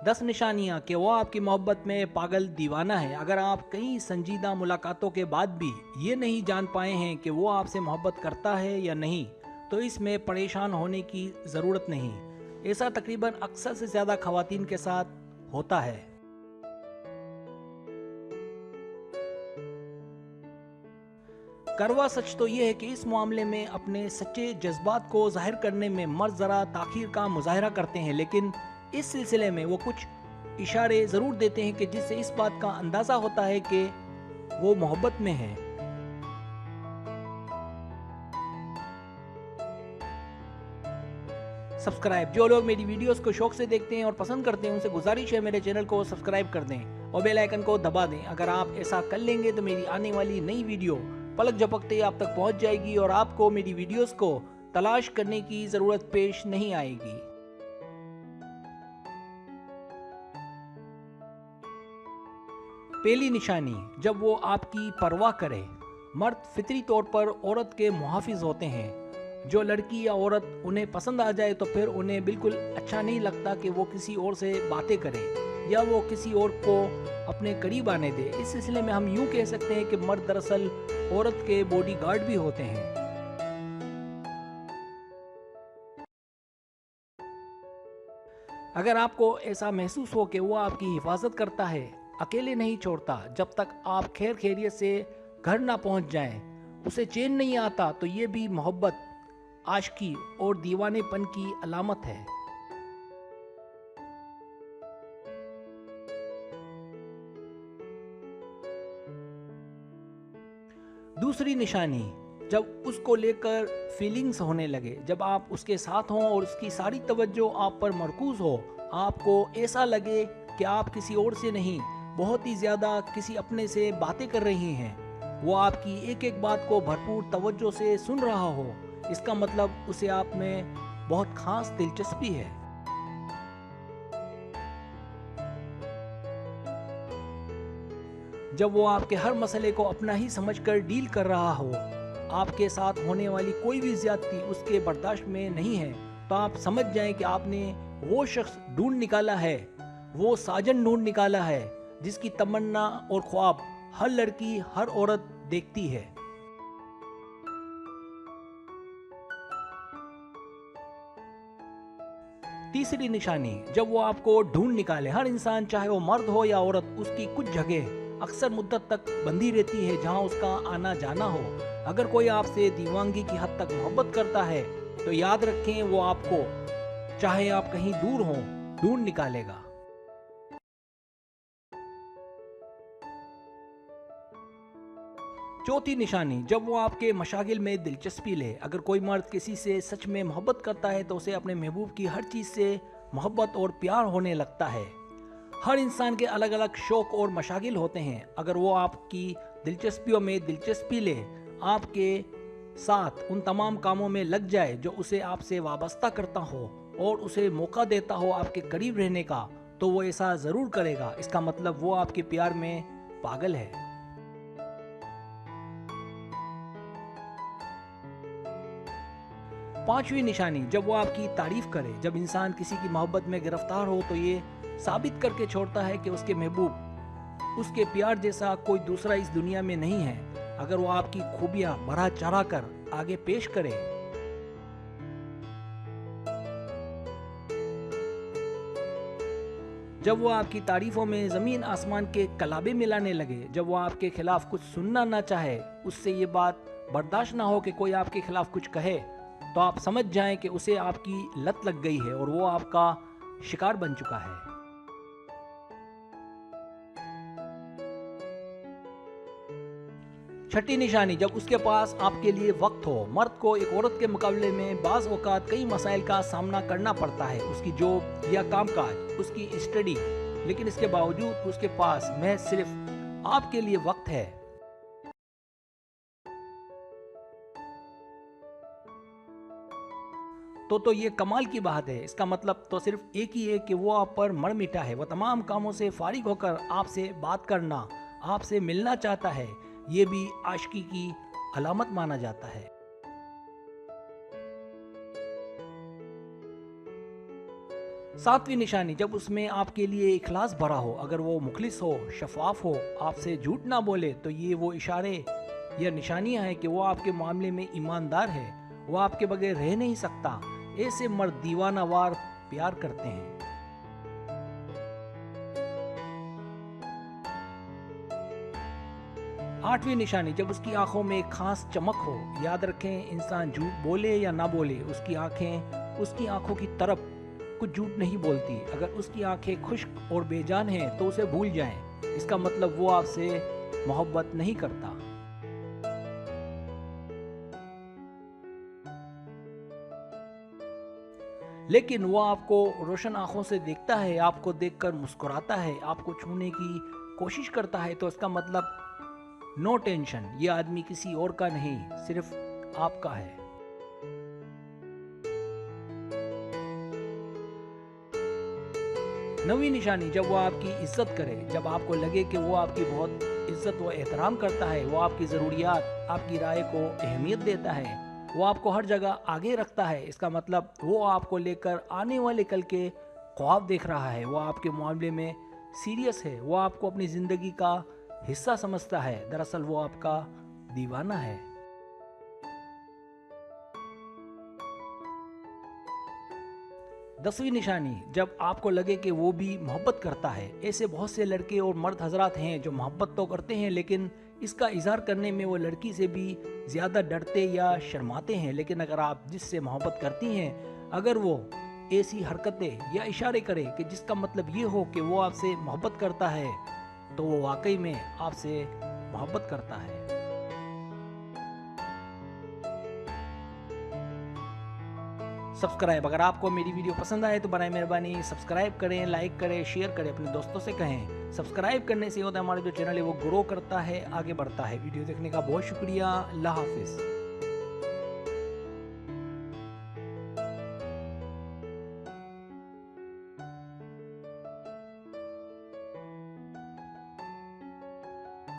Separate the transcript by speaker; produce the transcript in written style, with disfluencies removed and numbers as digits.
Speaker 1: 10 निशानियां कि वो आपकी मोहब्बत में पागल दीवाना है। अगर आप कई संजीदा मुलाकातों के बाद भी ये नहीं जान पाए हैं कि वो आपसे मोहब्बत करता है या नहीं, तो इसमें परेशान होने की ज़रूरत नहीं। ऐसा तकरीबन अक्सर से ज़्यादा ख़वातीन के साथ होता है। करवा सच तो ये है कि इस मामले में अपने सच्चे जज्बात को ज़ाहिर करने में मर्द ज़रा ताख़ीर का मुज़ाहरा करते हैं, लेकिन इस सिलसिले में वो कुछ इशारे ज़रूर देते हैं कि जिससे इस बात का अंदाज़ा होता है कि वो मोहब्बत में है। सब्सक्राइब, जो लोग मेरी वीडियोस को शौक से देखते हैं और पसंद करते हैं, उनसे गुजारिश है मेरे चैनल को सब्सक्राइब कर दें और बेल आइकन को दबा दें। अगर आप ऐसा कर लेंगे तो मेरी आने वाली नई वीडियो पलक झपकते ही आप तक पहुंच जाएगी और आपको मेरी वीडियोस को तलाश करने की ज़रूरत पेश नहीं आएगी। पहली निशानी, जब वो आपकी परवाह करे। मर्द फितरी तौर पर औरत के मुहाफिज होते हैं। जो लड़की या औरत उन्हें पसंद आ जाए तो फिर उन्हें बिल्कुल अच्छा नहीं लगता कि वो किसी और से बातें करे या वो किसी और को अपने करीब आने दे। इस सिलसिले में हम यूं कह सकते हैं कि मर्द दरअसल औरत के बॉडीगार्ड भी होते हैं। अगर आपको ऐसा महसूस हो कि वो आपकी हिफाजत करता है, अकेले नहीं छोड़ता जब तक आप खैर खैरियत से घर ना पहुंच जाएं, उसे चैन नहीं आता, तो ये भी मोहब्बत, आशिकी और दीवानेपन की अलामत है। दूसरी निशानी, जब उसको लेकर फीलिंग्स होने लगे। जब आप उसके साथ हों और उसकी सारी तवज्जो आप पर मरकूज हो, आपको ऐसा लगे कि आप किसी और से नहीं, बहुत ही ज़्यादा किसी अपने से बातें कर रही हैं, वो आपकी एक एक बात को भरपूर तवज्जो से सुन रहा हो, इसका मतलब उसे आप में बहुत खास दिलचस्पी है। जब वो आपके हर मसले को अपना ही समझकर डील कर रहा हो, आपके साथ होने वाली कोई भी ज्यादती उसके बर्दाश्त में नहीं है, तो आप समझ जाएं कि आपने वो शख्स ढूंढ निकाला है, वो साजन ढूंढ निकाला है जिसकी तमन्ना और ख्वाब हर लड़की, हर औरत देखती है। तीसरी निशानी, जब वो आपको ढूंढ निकाले। हर इंसान, चाहे वो मर्द हो या औरत, उसकी कुछ जगह अक्सर मुद्दत तक बंधी रहती है जहां उसका आना जाना हो। अगर कोई आपसे दीवानगी की हद तक मोहब्बत करता है तो याद रखें, वो आपको, चाहे आप कहीं दूर हों, ढूंढ निकालेगा। चौथी निशानी, जब वो आपके मशागिल में दिलचस्पी ले। अगर कोई मर्द किसी से सच में मोहब्बत करता है तो उसे अपने महबूब की हर चीज़ से मोहब्बत और प्यार होने लगता है। हर इंसान के अलग अलग शौक और मशागिल होते हैं। अगर वो आपकी दिलचस्पियों में दिलचस्पी ले, आपके साथ उन तमाम कामों में लग जाए जो उसे आपसे वाबस्ता करता हो और उसे मौका देता हो आपके करीब रहने का, तो वो ऐसा ज़रूर करेगा। इसका मतलब वो आपके प्यार में पागल है। पांचवी निशानी, जब वो आपकी तारीफ करे। जब इंसान किसी की मोहब्बत में गिरफ्तार हो तो ये साबित करके छोड़ता है कि उसके महबूब, उसके प्यार जैसा कोई दूसरा इस दुनिया में नहीं है। अगर वो आपकी खूबियां बढ़ा चढ़ा कर आगे पेश करे, जब वो आपकी तारीफों में ज़मीन आसमान के कलाबे मिलाने लगे, जब वो आपके खिलाफ कुछ सुनना ना चाहे, उससे ये बात बर्दाश्त ना हो कि कोई आपके खिलाफ कुछ कहे, तो आप समझ जाएं कि उसे आपकी लत लग गई है और वो आपका शिकार बन चुका है। छठी निशानी, जब उसके पास आपके लिए वक्त हो। मर्द को एक औरत के मुकाबले में बाज़ औक़ात कई मसाइल का सामना करना पड़ता है, उसकी जॉब या कामकाज, उसकी स्टडी, लेकिन इसके बावजूद उसके पास महज सिर्फ आपके लिए वक्त है। तो ये कमाल की बात है। इसका मतलब तो सिर्फ एक ही है कि वो आप पर मर मिटा है। वो तमाम कामों से फारिग होकर आपसे बात करना, आपसे मिलना चाहता है। ये भी आशिकी की अलामत माना जाता है। सातवीं निशानी, जब उसमें आपके लिए इखलास भरा हो, अगर वो मुखलिस हो, शफाफ हो, आपसे झूठ ना बोले, तो ये वो इशारे या निशानियां हैं कि वो आपके मामले में ईमानदार है, वो आपके बगैर रह नहीं सकता। ऐसे मर्द दीवाना वार प्यार करते हैं। आठवीं निशानी, जब उसकी आंखों में एक खास चमक हो। याद रखें, इंसान झूठ बोले या ना बोले, उसकी आंखें उसकी आंखों की तरफ कुछ झूठ नहीं बोलती। अगर उसकी आंखें खुश्क और बेजान हैं तो उसे भूल जाएं, इसका मतलब वो आपसे मोहब्बत नहीं करता। लेकिन वो आपको रोशन आंखों से देखता है, आपको देखकर मुस्कुराता है, आपको छूने की कोशिश करता है, तो इसका मतलब नो टेंशन, ये आदमी किसी और का नहीं, सिर्फ आपका है। नवीं निशानी, जब वो आपकी इज्जत करे, जब आपको लगे कि वो आपकी बहुत इज्जत व एहतराम करता है, वो आपकी ज़रूरियात, आपकी राय को अहमियत देता है, वो आपको हर जगह आगे रखता है, इसका मतलब वो आपको लेकर आने वाले कल के ख्वाब देख रहा है, वो आपके मामले में सीरियस है, वो आपको अपनी ज़िंदगी का हिस्सा समझता है, दरअसल वो आपका दीवाना है। दसवीं निशानी, जब आपको लगे कि वो भी मोहब्बत करता है। ऐसे बहुत से लड़के और मर्द हजरात हैं जो मोहब्बत तो करते हैं, लेकिन इसका इजहार करने में वो लड़की से भी ज़्यादा डरते या शर्माते हैं। लेकिन अगर आप जिससे मोहब्बत करती हैं, अगर वो ऐसी हरकतें या इशारे करे कि जिसका मतलब ये हो कि वो आपसे मोहब्बत करता है, तो वो वाकई में आपसे मोहब्बत करता है। सब्सक्राइब, अगर आपको मेरी वीडियो पसंद आए तो बनाए मेहरबानी सब्सक्राइब करें, लाइक करें, शेयर करें, अपने दोस्तों से कहें। सब्सक्राइब करने से होता है हमारा जो चैनल है वो ग्रो करता है, आगे बढ़ता है। वीडियो देखने का बहुत शुक्रिया। अल्लाह हाफिज़।